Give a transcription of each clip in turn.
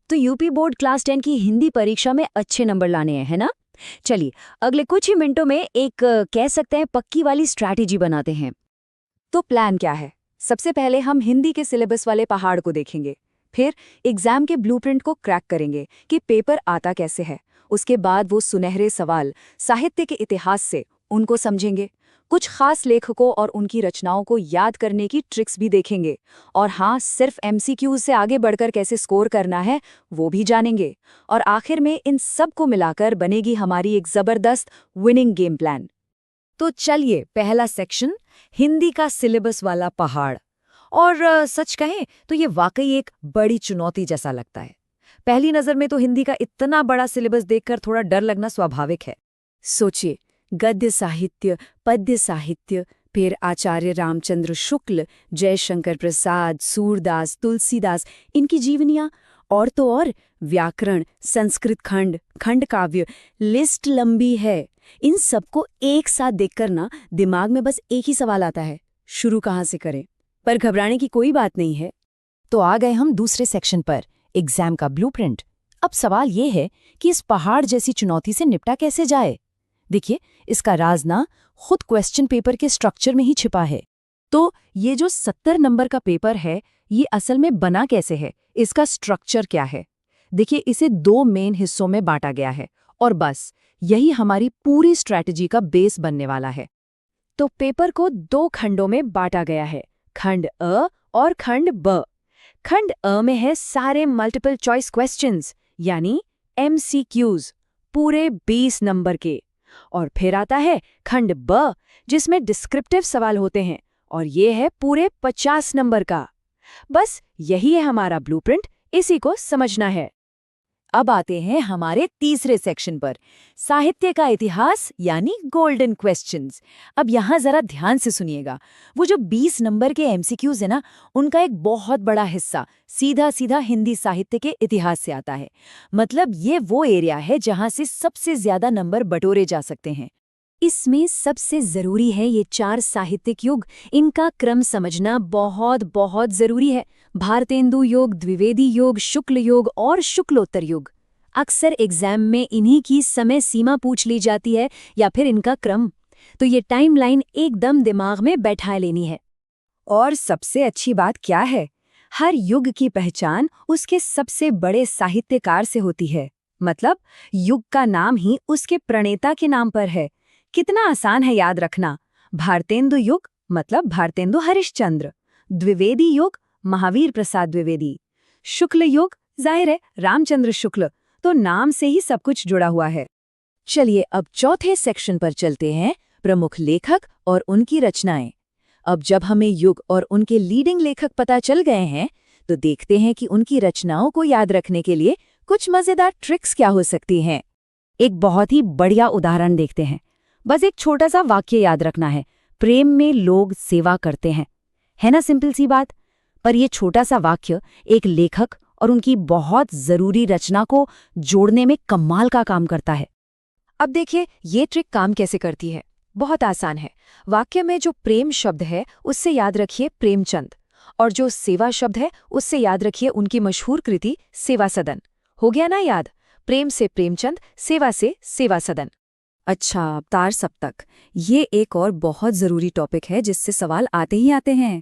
तो UP board class 10 की हिंदी परीक्षा में अच्छे नंबर लाने हैं, है ना? चलिए, अगले कुछ ही मिनटों में एक कह सकते हैं पक्की वाली स्ट्रैटेजी बनाते हैं। तो प्लान क्या है? सबसे पहले हम हिंदी के सिलेबस वाले पहाड़ को देखेंगे, फिर एग्जाम के ब्लूप्रिंट को क्रैक करेंगे कि पेपर आता कैसे है। उसके बाद वो सुनहरे सवाल साहित्य के इतिहास से उनको समझेंगे। कुछ खास लेखकों और उनकी रचनाओं को याद करने की ट्रिक्स भी देखेंगे। और हाँ, सिर्फ एमसीक्यूज से आगे बढ़कर कैसे स्कोर करना है वो भी जानेंगे। और आखिर में इन सब को मिलाकर बनेगी हमारी एक जबरदस्त विनिंग गेम प्लान। तो चलिए, पहला सेक्शन हिंदी का सिलेबस वाला पहाड़। और सच कहें तो ये वाकई एक बड़ी चुनौती जैसा लगता है। पहली नज़र में तो हिंदी का इतना बड़ा सिलेबस देखकर थोड़ा डर लगना स्वाभाविक है। सोचिए, गद्य साहित्य, पद्य साहित्य, फिर आचार्य रामचंद्र शुक्ल, जयशंकर प्रसाद, सूरदास, तुलसीदास, इनकी जीवनियां, और तो और व्याकरण, संस्कृत खंड, खंड काव्य, लिस्ट लंबी है। इन सबको एक साथ देखकर ना दिमाग में बस एक ही सवाल आता है, शुरू कहाँ से करें? पर घबराने की कोई बात नहीं है। तो आ गए हम दूसरे सेक्शन पर, एग्जाम का ब्लूप्रिंट। अब सवाल ये है कि इस पहाड़ जैसी चुनौती से निपटा कैसे जाए। देखिए, इसका राज ना खुद क्वेश्चन पेपर के स्ट्रक्चर में ही छिपा है। तो ये जो 70 नंबर का पेपर है, ये असल में बना कैसे है, इसका स्ट्रक्चर क्या है? देखिए, इसे 2 मेन हिस्सों में बांटा गया है और बस यही हमारी पूरी स्ट्रैटेजी का बेस बनने वाला है। तो पेपर को 2 खंडों में बांटा गया है, खंड अ और खंड ब। खंड अ में है सारे मल्टीपल चॉइस क्वेश्चंस, यानी एमसीक्यूज, पूरे 20 नंबर के। और फिर आता है खंड ब, जिसमें डिस्क्रिप्टिव सवाल होते हैं, और ये है पूरे 50 नंबर का। बस यही है हमारा ब्लूप्रिंट, इसी को समझना है। अब आते हैं हमारे तीसरे सेक्शन पर, साहित्य का इतिहास यानी गोल्डन क्वेश्चंस। अब यहाँ जरा ध्यान से सुनिएगा। वो जो 20 नंबर के एमसीक्यूज है ना, उनका एक बहुत बड़ा हिस्सा सीधा सीधा हिंदी साहित्य के इतिहास से आता है। मतलब ये वो एरिया है जहाँ से सबसे ज्यादा नंबर बटोरे जा सकते हैं। इसमें सबसे जरूरी है ये 4 साहित्यिक युग, इनका क्रम समझना बहुत बहुत जरूरी है। भारतेंदु युग, द्विवेदी युग, शुक्ल युग और शुक्लोत्तर युग। अक्सर एग्जाम में इन्हीं की समय सीमा पूछ ली जाती है या फिर इनका क्रम। तो ये टाइमलाइन एकदम दिमाग में बैठा लेनी है। और सबसे अच्छी बात क्या है? हर युग की पहचान उसके सबसे बड़े साहित्यकार से होती है। मतलब युग का नाम ही उसके प्रणेता के नाम पर है। कितना आसान है याद रखना। भारतेंदु युग मतलब भारतेंदु हरिश्चंद्र, द्विवेदी युग महावीर प्रसाद द्विवेदी, शुक्ल युग जाहिर है रामचंद्र शुक्ल। तो नाम से ही सब कुछ जुड़ा हुआ है। चलिए, अब चौथे सेक्शन पर चलते हैं, प्रमुख लेखक और उनकी रचनाएं। अब जब हमें युग और उनके लीडिंग लेखक पता चल गए हैं, तो देखते हैं कि उनकी रचनाओं को याद रखने के लिए कुछ मजेदार ट्रिक्स क्या हो सकती हैं। एक बहुत ही बढ़िया उदाहरण देखते हैं। बस एक छोटा सा वाक्य याद रखना है, प्रेम में लोग सेवा करते हैं। है ना सिंपल सी बात? पर यह छोटा सा वाक्य एक लेखक और उनकी बहुत जरूरी रचना को जोड़ने में कमाल का काम करता है। अब देखिए ये ट्रिक काम कैसे करती है। बहुत आसान है। वाक्य में जो प्रेम शब्द है उससे याद रखिए प्रेमचंद, और जो सेवा शब्द है उससे याद रखिए उनकी मशहूर कृति सेवा सदन। हो गया ना याद? प्रेम से प्रेमचंद, सेवा से सेवा सदन। अच्छा, तार सप्तक, ये एक और बहुत जरूरी टॉपिक है जिससे सवाल आते ही आते हैं।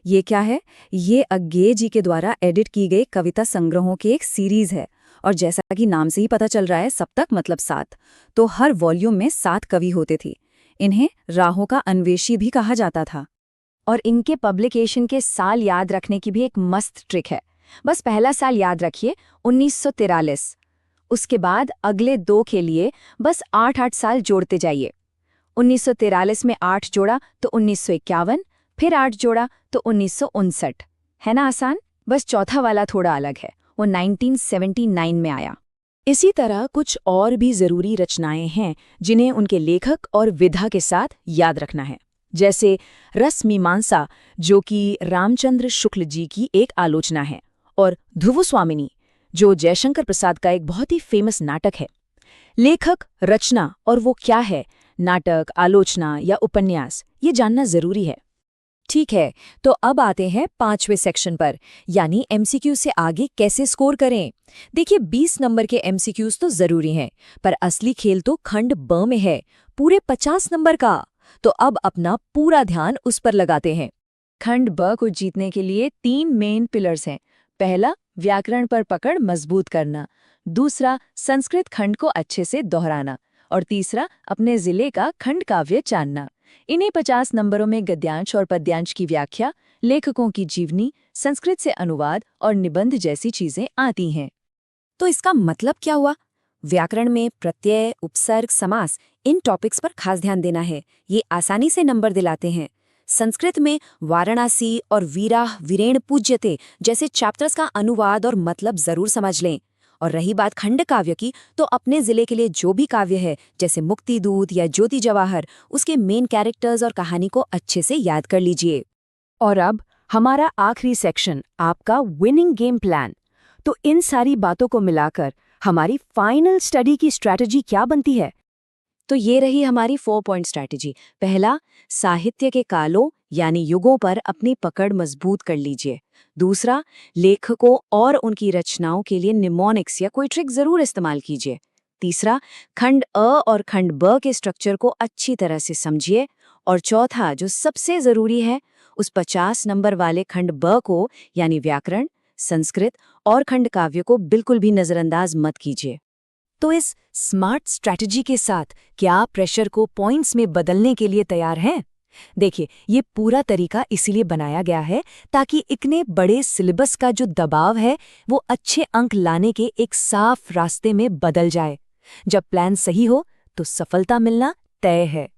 ये क्या है? ये अज्ञेय जी के द्वारा एडिट की गई कविता संग्रहों की एक सीरीज है, और जैसा कि नाम से ही पता चल रहा है, सप्तक मतलब 7। तो हर वॉल्यूम में 7 कवि होते थे। इन्हें राहों का अन्वेषी भी कहा जाता था। और इनके पब्लिकेशन के साल याद रखने की भी एक मस्त ट्रिक है। बस पहला साल याद रखिए 1943। उसके बाद अगले 2 के लिए बस 8-8 साल जोड़ते जाइए। 1943 में 8 जोड़ा तो 1951, फिर 8 जोड़ा तो 1959। है ना आसान? बस चौथा वाला थोड़ा अलग है, वो 1979 में आया। इसी तरह कुछ और भी जरूरी रचनाएं हैं जिन्हें उनके लेखक और विधा के साथ याद रखना है। जैसे रस मीमांसा, जो कि रामचंद्र शुक्ल जी की एक आलोचना है, और ध्रुवस्वामिनी, जो जयशंकर प्रसाद का एक बहुत ही फेमस नाटक है। लेखक, रचना और वो क्या है, नाटक, आलोचना या उपन्यास, ये जानना जरूरी है। ठीक है, तो अब आते हैं 5वें सेक्शन पर, यानी एमसीक्यू से आगे कैसे स्कोर करें। देखिए 20 नंबर के एमसीक्यूज तो जरूरी हैं, पर असली खेल तो खंड ब में है, पूरे 50 नंबर का। तो अब अपना पूरा ध्यान उस पर लगाते हैं। खंड ब को जीतने के लिए 3 मेन पिलर्स हैं। पहला, व्याकरण पर पकड़ मजबूत करना। दूसरा, संस्कृत खंड को अच्छे से दोहराना। और तीसरा, अपने जिले का खंड काव्य जानना। इन्हीं 50 नंबरों में गद्यांश और पद्यांश की व्याख्या, लेखकों की जीवनी, संस्कृत से अनुवाद और निबंध जैसी चीजें आती हैं। तो इसका मतलब क्या हुआ? व्याकरण में प्रत्यय, उपसर्ग, समास, इन टॉपिक्स पर खास ध्यान देना है। ये आसानी से नंबर दिलाते हैं। संस्कृत में वाराणसी और वीराह वीरेण पूज्यते जैसे चैप्टर्स का अनुवाद और मतलब जरूर समझ लें। और रही बात खंड काव्य की, तो अपने जिले के लिए जो भी काव्य है, जैसे मुक्ति दूत या ज्योति जवाहर, उसके मेन कैरेक्टर्स और कहानी को अच्छे से याद कर लीजिए। और अब हमारा आखिरी सेक्शन, आपका विनिंग गेम प्लान। तो इन सारी बातों को मिलाकर हमारी फाइनल स्टडी की स्ट्रैटेजी क्या बनती है? तो ये रही हमारी 4 पॉइंट स्ट्रैटेजी। पहला, साहित्य के कालों यानी युगों पर अपनी पकड़ मजबूत कर लीजिए। दूसरा, लेखकों और उनकी रचनाओं के लिए निमोनिक्स या कोई ट्रिक जरूर इस्तेमाल कीजिए। तीसरा, खंड अ और खंड ब के स्ट्रक्चर को अच्छी तरह से समझिए। और चौथा, जो सबसे जरूरी है, उस 50 नंबर वाले खंड ब को यानी व्याकरण, संस्कृत और खंड काव्य को बिल्कुल भी नजरअंदाज मत कीजिए। तो इस स्मार्ट स्ट्रैटेजी के साथ क्या आप प्रेशर को पॉइंट्स में बदलने के लिए तैयार हैं? देखिए, ये पूरा तरीका इसीलिए बनाया गया है ताकि इतने बड़े सिलेबस का जो दबाव है वो अच्छे अंक लाने के एक साफ रास्ते में बदल जाए। जब प्लान सही हो तो सफलता मिलना तय है।